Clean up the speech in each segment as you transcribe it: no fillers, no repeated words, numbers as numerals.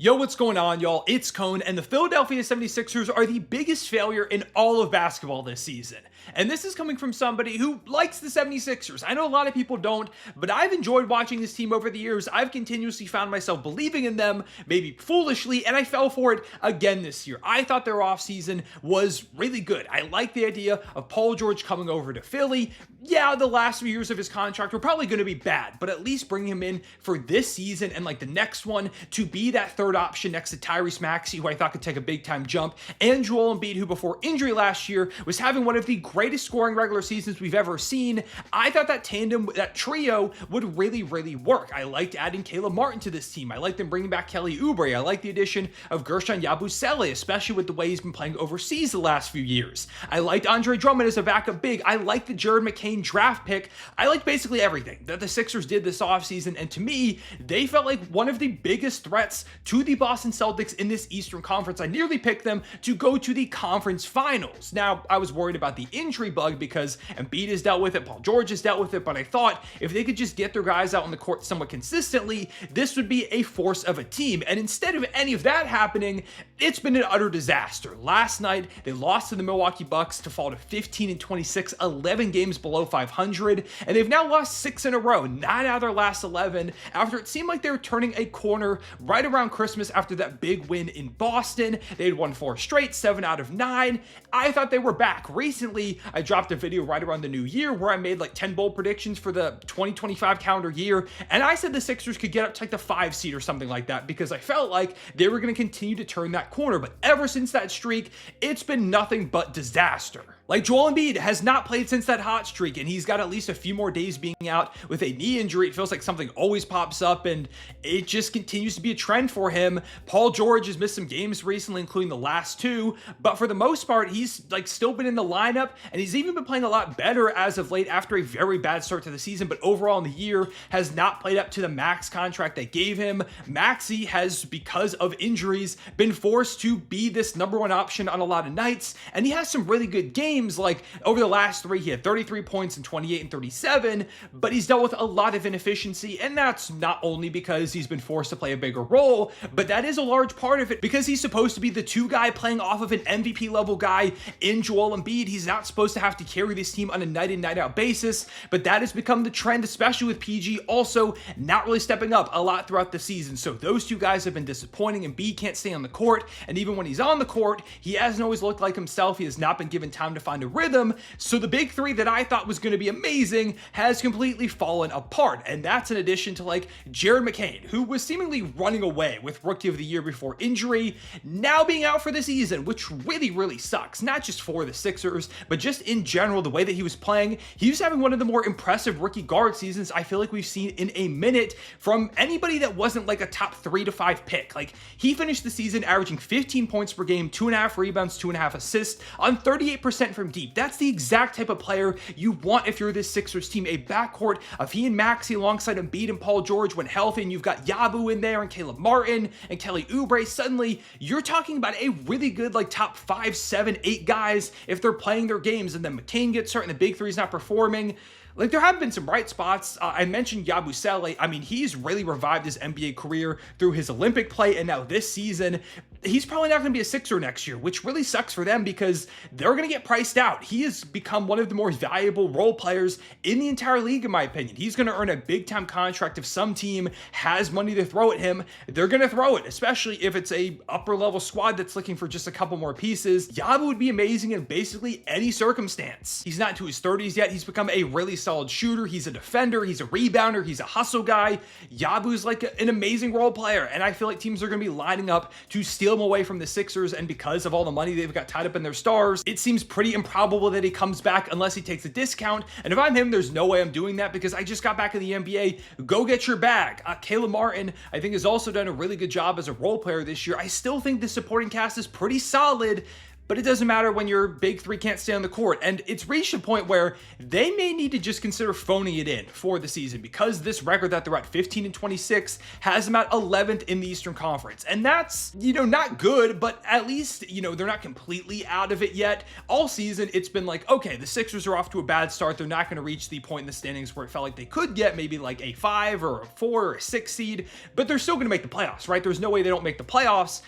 Yo, what's going on, y'all? It's Cone, and the Philadelphia 76ers are the biggest failure in all of basketball this season. And this is coming from somebody who likes the 76ers. I know a lot of people don't, but I've enjoyed watching this team over the years. I've continuously found myself believing in them, maybe foolishly, and I fell for it again this year. I thought their offseason was really good. I like the idea of Paul George coming over to Philly. Yeah, the last few years of his contract were probably going to be bad, but at least bring him in for this season and like the next one to be that third option next to Tyrese Maxey, who I thought could take a big time jump, and Joel Embiid, who before injury last year was having one of the greatest scoring regular seasons we've ever seen. I thought that tandem, that trio would really work. I liked adding Caleb Martin to this team. I liked them bringing back Kelly Oubre. I like the addition of Gershon Yabusele, especially with the way he's been playing overseas the last few years. I liked Andre Drummond as a backup big. I liked the Jared McCain draft pick. I liked basically everything that the Sixers did this offseason, and to me, they felt like one of the biggest threats to the Boston Celtics in this Eastern Conference. I nearly picked them to go to the conference finals. Now, I was worried about the injury bug because Embiid has dealt with it, Paul George has dealt with it, but I thought if they could just get their guys out on the court somewhat consistently, this would be a force of a team. And instead of any of that happening, it's been an utter disaster. Last night, they lost to the Milwaukee Bucks to fall to 15-26, 11 games below 500, and they've now lost 6 in a row, 9 out of their last 11, after it seemed like they were turning a corner right around Christmas after that big win in Boston. They had won 4 straight, 7 out of 9. I thought they were back. Recently, I dropped a video right around the new year where I made like 10 bold predictions for the 2025 calendar year, and I said the Sixers could get up to like the 5 seed or something like that because I felt like they were going to continue to turn that corner. But ever since that streak, it's been nothing but disaster. Like, Joel Embiid has not played since that hot streak, and he's got at least a few more days being out with a knee injury. It feels like something always pops up, and it just continues to be a trend for him. Paul George has missed some games recently, including the last 2, but for the most part, he's like still been in the lineup, and he's even been playing a lot better as of late after a very bad start to the season, but overall in the year has not played up to the max contract they gave him. Maxey has, because of injuries, been forced to be this number 1 option on a lot of nights, and he has some really good games. Like over the last 3, he had 33 points in 28 and 37, but he's dealt with a lot of inefficiency, and that's not only because he's been forced to play a bigger role, but that is a large part of it because he's supposed to be the 2 guy playing off of an MVP level guy in Joel Embiid. He's not supposed to have to carry this team on a night in, night out basis, but that has become the trend, especially with PG also not really stepping up a lot throughout the season. So those 2 guys have been disappointing. Embiid can't stay on the court, and even when he's on the court, he hasn't always looked like himself. He has not been given time to find a rhythm. So the big 3 that I thought was going to be amazing has completely fallen apart, and that's in addition to like Jared McCain, who was seemingly running away with Rookie of the Year before injury, now being out for the season, which really sucks, not just for the Sixers, but just in general, the way that he was playing. He was having one of the more impressive rookie guard seasons I feel like we've seen in a minute from anybody that wasn't like a top 3 to 5 pick. Like, he finished the season averaging 15 points per game, 2.5 rebounds, 2.5 assists on 38% from deep. That's the exact type of player you want if you're this Sixers team. A backcourt of he and Maxey alongside Embiid and Paul George when healthy, and you've got Yabu in there and Caleb Martin and Kelly Oubre. Suddenly, you're talking about a really good like top 5, 7, 8 guys if they're playing their games, and then McCain gets hurt and the big 3's not performing. Like, there have been some bright spots. I mentioned Yabusele. I mean, he's really revived his NBA career through his Olympic play, and now this season, he's probably not going to be a Sixer next year, which really sucks for them because they're going to get priced out. He has become one of the more valuable role players in the entire league, in my opinion. He's going to earn a big-time contract. If some team has money to throw at him, they're going to throw it, especially if it's a upper-level squad that's looking for just a couple more pieces. Yabu would be amazing in basically any circumstance. He's not into his 30s yet. He's become a really solid shooter. He's a defender. He's a rebounder. He's a hustle guy. Yabu's like an amazing role player, and I feel like teams are going to be lining up to steal him away from the Sixers, and because of all the money they've got tied up in their stars, it seems pretty improbable that he comes back unless he takes a discount, and if I'm him, there's no way I'm doing that because I just got back in the NBA. Go get your bag. Caleb Martin, I think, has also done a really good job as a role player this year. I still think the supporting cast is pretty solid, but it doesn't matter when your big three can't stay on the court. And it's reached a point where they may need to just consider phoning it in for the season, because this record that they're at 15-26 has them at 11th in the Eastern Conference. And that's, not good, but at least, they're not completely out of it yet. All season, it's been like, okay, the Sixers are off to a bad start. They're not going to reach the point in the standings where it felt like they could get maybe like a 5 or a 4 or a 6 seed, but they're still going to make the playoffs, right? There's no way they don't make the playoffs.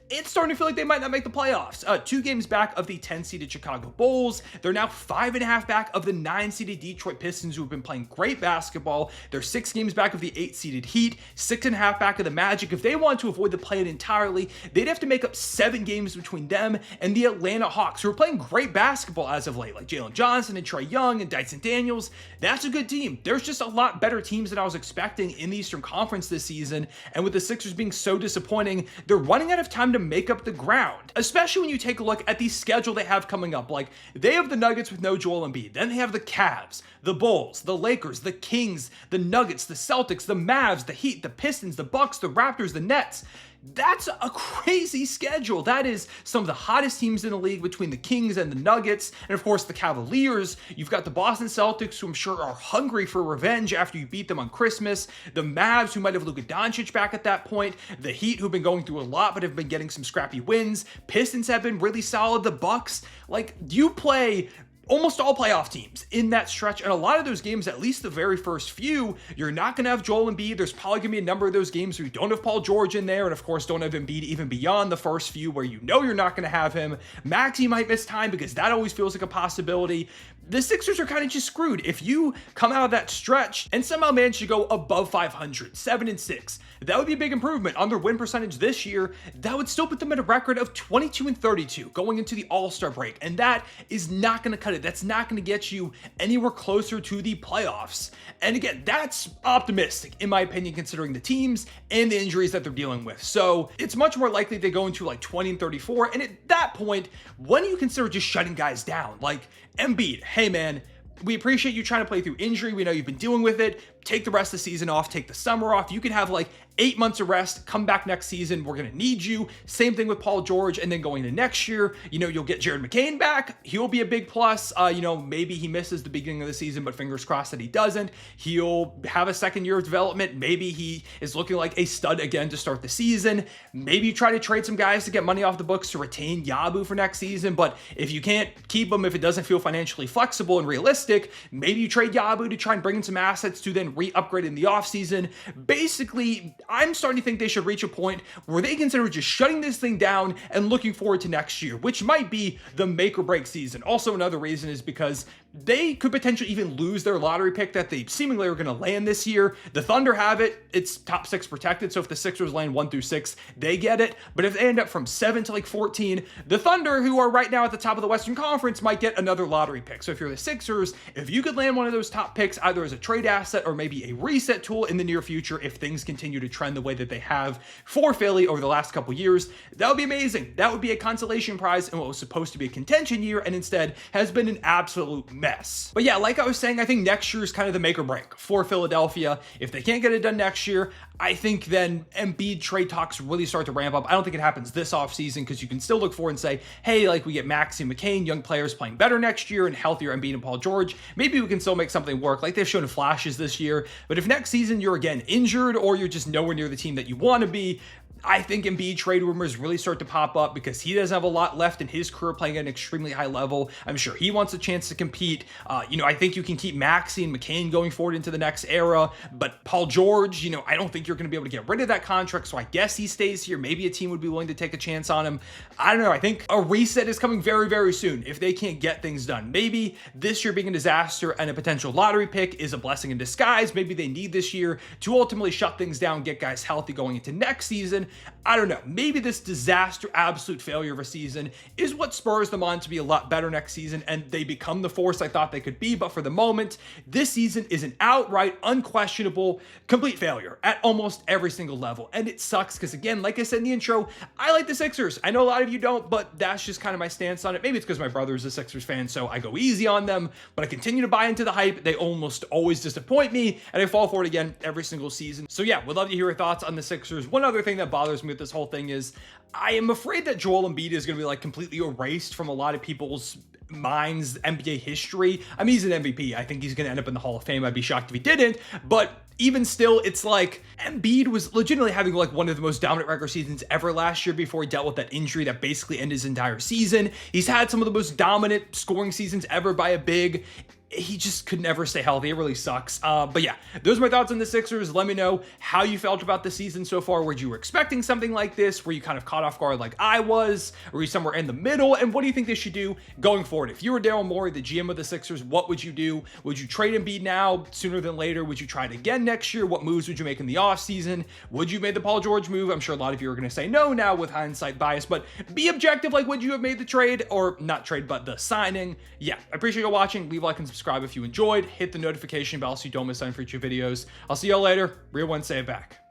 It's starting to feel like they might not make the playoffs. 2 games back of the 10-seeded Chicago Bulls. They're now 5.5 back of the 9-seeded Detroit Pistons, who have been playing great basketball. They're 6 games back of the 8-seeded Heat, 6.5 back of the Magic. If they want to avoid the play-in entirely, they'd have to make up 7 games between them and the Atlanta Hawks, who are playing great basketball as of late, like Jalen Johnson and Trae Young and Dyson Daniels. That's a good team. There's just a lot better teams than I was expecting in the Eastern Conference this season, and with the Sixers being so disappointing, they're running out of time to make up the ground, especially when you take a look at the schedule they have coming up. Like, they have the Nuggets with no Joel Embiid, then they have the Cavs, the Bulls, the Lakers, the Kings, the Nuggets, the Celtics, the Mavs, the Heat, the Pistons, the Bucks, the Raptors, the Nets. That's a crazy schedule. That is some of the hottest teams in the league between the Kings and the Nuggets. And of course, the Cavaliers. You've got the Boston Celtics, who I'm sure are hungry for revenge after you beat them on Christmas. The Mavs, who might have Luka Doncic back at that point. The Heat, who've been going through a lot but have been getting some scrappy wins. Pistons have been really solid. The Bucks. Like, you play almost all playoff teams in that stretch, and a lot of those games, at least the very first few, you're not going to have Joel Embiid. There's probably going to be a number of those games where you don't have Paul George in there, and of course don't have Embiid even beyond the first few where you're not going to have him. Maxey might miss time, because that always feels like a possibility. The Sixers are kind of just screwed. If you come out of that stretch and somehow manage to go above 500, 7-6, that would be a big improvement on their win percentage this year. That would still put them at a record of 22-32 going into the All-Star break, and that is not going to cut it. That's not going to get you anywhere closer to the playoffs. And again, that's optimistic in my opinion, considering the teams and the injuries that they're dealing with. So it's much more likely they go into like 20-34, and at that point, when do you consider just shutting guys down? Like Embiid, hey man, we appreciate you trying to play through injury. We know you've been dealing with it. Take the rest of the season off, take the summer off. You can have like 8 months of rest, come back next season. We're going to need you. Same thing with Paul George. And then going into next year, you'll get Jared McCain back. He'll be a big plus. Maybe he misses the beginning of the season, but fingers crossed that he doesn't. He'll have a second year of development. Maybe he is looking like a stud again to start the season. Maybe you try to trade some guys to get money off the books to retain Yabu for next season. But if you can't keep him, if it doesn't feel financially flexible and realistic, maybe you trade Yabu to try and bring in some assets to then re-upgrade in the offseason. Basically, I'm starting to think they should reach a point where they consider just shutting this thing down and looking forward to next year, which might be the make or break season. Also, another reason is because they could potentially even lose their lottery pick that they seemingly are going to land this year. The Thunder have it. It's top 6 protected. So if the Sixers land 1-6, they get it. But if they end up from 7 to like 14, the Thunder, who are right now at the top of the Western Conference, might get another lottery pick. So if you're the Sixers, if you could land one of those top picks, either as a trade asset or maybe a reset tool in the near future, if things continue to trend the way that they have for Philly over the last couple years, that would be amazing. That would be a consolation prize in what was supposed to be a contention year and instead has been an absolute mess. But yeah, like I was saying, I think next year is kind of the make or break for Philadelphia. If they can't get it done next year, I think then Embiid trade talks really start to ramp up. I don't think it happens this offseason, because you can still look forward and say, hey, like we get Maxey and McCain, young players playing better next year and healthier Embiid and Paul George. Maybe we can still make something work like they've shown in flashes this year. But if next season you're again injured or you're just nowhere near the team that you want to be, I think Embiid trade rumors really start to pop up because he doesn't have a lot left in his career playing at an extremely high level. I'm sure he wants a chance to compete. I think you can keep Maxey and McCain going forward into the next era, but Paul George, I don't think you're going to be able to get rid of that contract, so I guess he stays here. Maybe a team would be willing to take a chance on him. I don't know. I think a reset is coming very, very soon if they can't get things done. Maybe this year being a disaster and a potential lottery pick is a blessing in disguise. Maybe they need this year to ultimately shut things down, get guys healthy going into next season. I don't know. Maybe this disaster, absolute failure of a season is what spurs them on to be a lot better next season and they become the force I thought they could be. But for the moment, this season is an outright, unquestionable, complete failure at almost every single level. And it sucks because, again, like I said in the intro, I like the Sixers. I know a lot of you don't, but that's just kind of my stance on it. Maybe it's because my brother is a Sixers fan, so I go easy on them, but I continue to buy into the hype. They almost always disappoint me, and I fall for it again every single season. So yeah, would love to hear your thoughts on the Sixers. One other thing that bothers me with this whole thing is I am afraid that Joel Embiid is going to be like completely erased from a lot of people's minds, NBA history. I mean, he's an MVP. I think he's going to end up in the Hall of Fame. I'd be shocked if he didn't, but even still, it's like Embiid was legitimately having like one of the most dominant regular seasons ever last year before he dealt with that injury that basically ended his entire season. He's had some of the most dominant scoring seasons ever by a big. He just could never stay healthy. It really sucks. But yeah, those are my thoughts on the Sixers. Let me know how you felt about the season so far. Were you expecting something like this? Were you kind of caught off guard like I was? Were you somewhere in the middle? And what do you think they should do going forward? If you were Daryl Morey, the GM of the Sixers, what would you do? Would you trade Embiid now sooner than later? Would you try it again next year? What moves would you make in the offseason? Would you have made the Paul George move? I'm sure a lot of you are going to say no now with hindsight bias, but be objective. Like, would you have made the trade or not trade, but the signing? Yeah, I appreciate you watching. Leave a like and subscribe if you enjoyed. Hit the notification bell so you don't miss any future videos. I'll see y'all later. Real one, say it back.